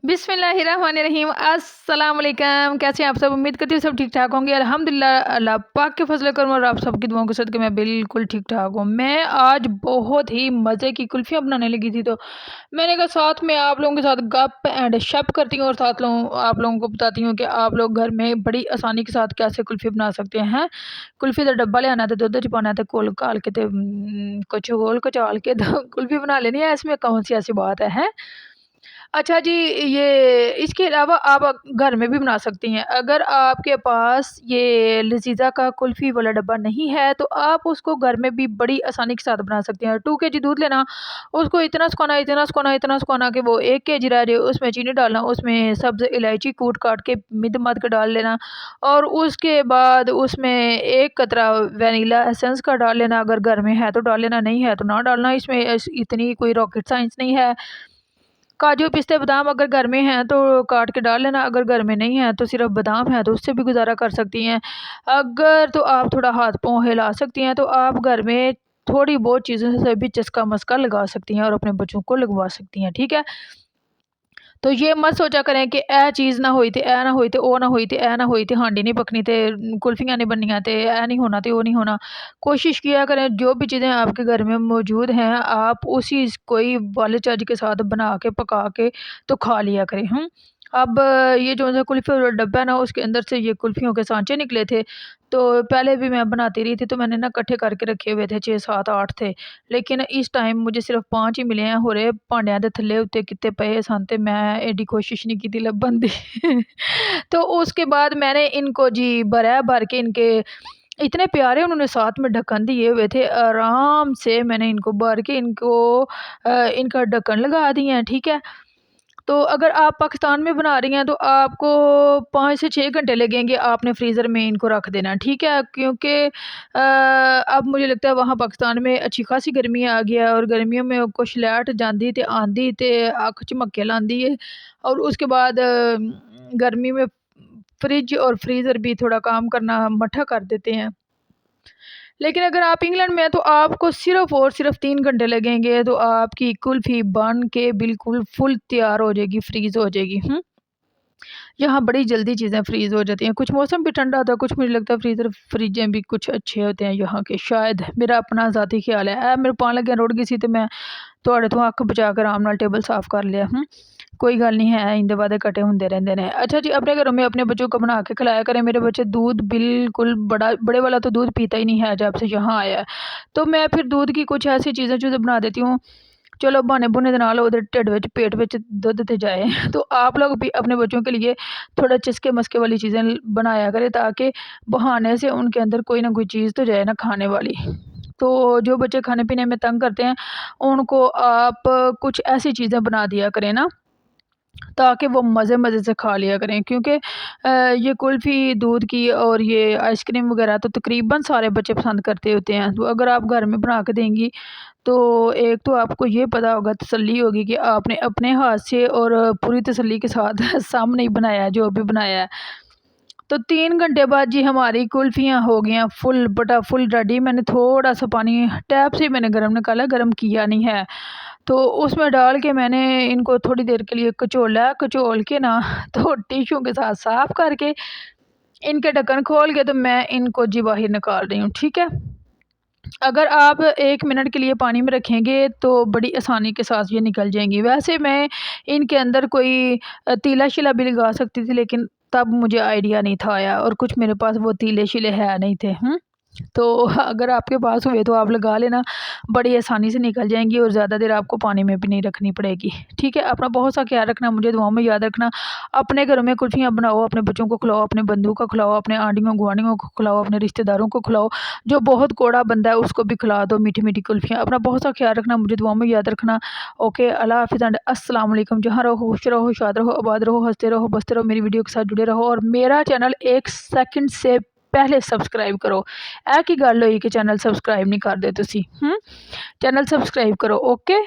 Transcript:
बिस्मिल्लाहिर्रहमानिर्रहीम। अस्सलाम वालेकुम। कैसे हैं आप सब? उम्मीद करती हूँ सब ठीक ठाक होंगे। अल्हम्दुलिल्लाह, अल्लाह पाक के फजल करम और आप सबकी दुआओं के सदके मैं बिल्कुल ठीक ठाक हूँ। मैं आज बहुत ही मज़े की कुल्फ़ियाँ बनाने लगी थी, तो मैंने कहा साथ में आप लोगों के साथ गप एंड शप करती हूँ और साथ आप लोगों को बताती हूँ कि आप लोग घर में बड़ी आसानी के साथ कैसे कुल्फ़ी बना सकते हैं। कुल्फ़ी का डब्बा ले आना, तो दुध च पाना, तो घोल घाल के, तो कुछ घोल कचाल के तो कुल्फ़ी बना लेनी है। इसमें कौन सी ऐसी बात है, हैं? अच्छा जी, ये इसके अलावा आप घर में भी बना सकती हैं। अगर आपके पास ये लज़ीज़ा का कुल्फ़ी वाला डब्बा नहीं है, तो आप उसको घर में भी बड़ी आसानी के साथ बना सकती हैं। 2 केजी दूध लेना, उसको इतना सुखाना, इतना सुखाना, इतना सुखाना कि वो 1 केजी रह जाए। उसमें चीनी डालना, उसमें सब्ज़ इलायची कूट-काट के मिद-मध के डाल लेना, और उसके बाद उसमें 1 कतरा वैनिला एसेंस का डाल लेना। अगर घर में है तो डाल लेना, नहीं है तो ना डालना। इसमें इतनी कोई रॉकेट साइंस नहीं है। काजू, पिस्ते, बादाम अगर घर में हैं तो काट के डाल लेना, अगर घर में नहीं है तो सिर्फ़ बादाम है तो उससे भी गुज़ारा कर सकती हैं। अगर तो आप थोड़ा हाथ-पाँव हिला सकती हैं, तो आप घर में थोड़ी बहुत चीज़ों से भी चस्का-मस्का लगा सकती हैं और अपने बच्चों को लगवा सकती हैं, ठीक है? तो ये मत सोचा करें कि ए चीज़ ना होई ते ए ना होई ते ओ ना होई ते ए ना होई ते हांडी नहीं पकनी ते कुल्फियाँ नहीं बननियाँ ते ए नहीं होना ते वो नहीं होना। कोशिश किया करें जो भी चीज़ें आपके घर में मौजूद हैं, आप उसी कोई वाले चज के साथ बना के पका के तो खा लिया करें। अब ये जो है कुल्फ़ी वाला डब्बा है ना, उसके अंदर से ये कुल्फ़ियों के सांचे निकले थे। तो पहले भी मैं बनाती रही थी, तो मैंने ना इकट्ठे करके रखे हुए थे, 6, 7, 8 थे। लेकिन इस टाइम मुझे सिर्फ 5 ही मिले हैं। होरे भांडिਆਂ ਦੇ थल्ले उत्ते कित्ते पए सन, ते मैं एड्डी कोशिश नहीं की लब्भन दी। तो उसके बाद मैंने इनको जी भर के इनके इतने प्यारे उन्होंने साथ में ढक्कन दिए हुए थे। आराम से मैंने इनको भर के इनका ढक्कन लगा दिए हैं, ठीक है? तो अगर आप पाकिस्तान में बना रही हैं, तो आपको 5 से 6 घंटे लगेंगे, आपने फ्रीज़र में इनको रख देना, ठीक है? क्योंकि अब मुझे लगता है वहाँ पाकिस्तान में अच्छी खासी गर्मी आ गई है, और गर्मियों में कुछ लाइट जांदी ते आंदी ते अक्ख झमक्के लांदी है। और उसके बाद गर्मी में फ्रिज और फ्रीज़र भी थोड़ा काम करना मट्ठा कर देते हैं। लेकिन अगर आप इंग्लैंड में हैं, तो आपको सिर्फ़ और सिर्फ़ 3 घंटे लगेंगे, तो आपकी कुल्फ़ी बन के बिल्कुल फुल तैयार हो जाएगी, फ्रीज़ हो जाएगी। यहाँ बड़ी जल्दी चीज़ें फ्रीज़ हो जाती हैं। कुछ मौसम भी ठंडा होता है, कुछ मुझे लगता है फ्रिजें भी कुछ अच्छे होते हैं यहाँ के, शायद मेरा अपना ज़ाती ख़्याल है। मेरे पान लगे रुड़ गई सी, तो मैं ਤੁਹਾਡੇ ਤੋਂ ਅੱਖ ਬਚਾ ਕੇ आराम नाल टेबल साफ़ कर लिया। कोई गल नहीं है, इंदे वादे कटे होंदे रहंदे ने। अच्छा जी, अपने घरों में अपने बच्चों को बना के खिलाया करें। मेरे बच्चे दूध बिल्कुल बड़े वाला तो दूध पीता ही नहीं है जब से यहाँ आया है। तो मैं फिर दूध की कुछ ऐसी चीज़ें बना देती हूँ, चलो बहाने-बुने दे नाल ओहदे ढिड विच पेट विच दुद्ध ते जाए। तो आप लोग भी अपने बच्चों के लिए थोड़ा चस्के-मस्के वाली चीज़ें बनाया करें, ताकि बहाने से उनके अंदर कोई ना कोई चीज़ तो जाए ना खाने वाली। तो जो बच्चे खाने-पीने में तंग करते हैं, उनको आप कुछ ऐसी चीज़ें बना दिया करें ना, ताकि वो मज़े-मज़े से खा लिया करें। क्योंकि ये कुल्फ़ी दूध की और ये आइसक्रीम वग़ैरह तो तकरीबन सारे बच्चे पसंद करते होते हैं। तो अगर आप घर में बना के देंगी, तो एक तो आपको ये पता होगा, तसल्ली होगी कि आपने अपने हाथ से और पूरी तसल्ली के साथ सामने ही बनाया है, जो भी बनाया है। तो 3 घंटे बाद जी हमारी कुल्फ़ियाँ हो गई हैं फुल रेडी। मैंने थोड़ा-सा पानी टैप से मैंने गरम निकाला, गरम किया नहीं है। तो उसमें डाल के मैंने इनको थोड़ी देर के लिए कचोला, कचोल के ना तो टिश्यू के साथ साफ़ करके इनके ढक्कन खोल के, तो मैं इनको जी बाहर निकाल रही हूँ, ठीक है? अगर आप 1 मिनट के लिए पानी में रखेंगे, तो बड़ी आसानी के साथ ये निकल जाएँगी। वैसे मैं इनके अंदर कोई तीला-शीला भी लगा सकती थी, लेकिन तब मुझे आइडिया नहीं था आया, और कुछ मेरे पास वो तीले-शीले है नहीं थे। तो अगर आपके पास हुए तो आप लगा लेना, बड़ी आसानी से निकल जाएँगी और ज़्यादा देर आपको पानी में भी नहीं रखनी पड़ेगी। ठीक है? अपना बहुत सा ख़्याल रखना, मुझे दुआओं में याद रखना। अपने घरों में कुल्फ़ियाँ बनाओ, अपने बच्चों को खिलाओ, अपने बंधुओं को खिलाओ, अपने आंढियों-गुआँढियों को खिलाओ, अपने रिश्तेदारों को खिलाओ। जो बहुत कौड़ा बंदा है उसको भी खिला दो मीठी-मीठी कुल्फ़ियाँ। अपना बहुत सा ख़्याल रखना, मुझे दुआओं में याद रखना। ओके, अल्लाह हाफ़िज़ एंड अस्सलाम वालेकुम। जहाँ रहो खुश रहो, शाद रहो, आबाद रहो, हँसते रहो, बसते रहो, मेरी वीडियो के साथ जुड़े रहो, और मेरा चैनल 1 सेकंड से पहले सब्सक्राइब करो। ਇਹ ਕੀ ਗੱਲ ਹੋਈ कि चैनल सब्सक्राइब नहीं करदे तुसीं? चैनल सब्सक्राइब करो। ओके।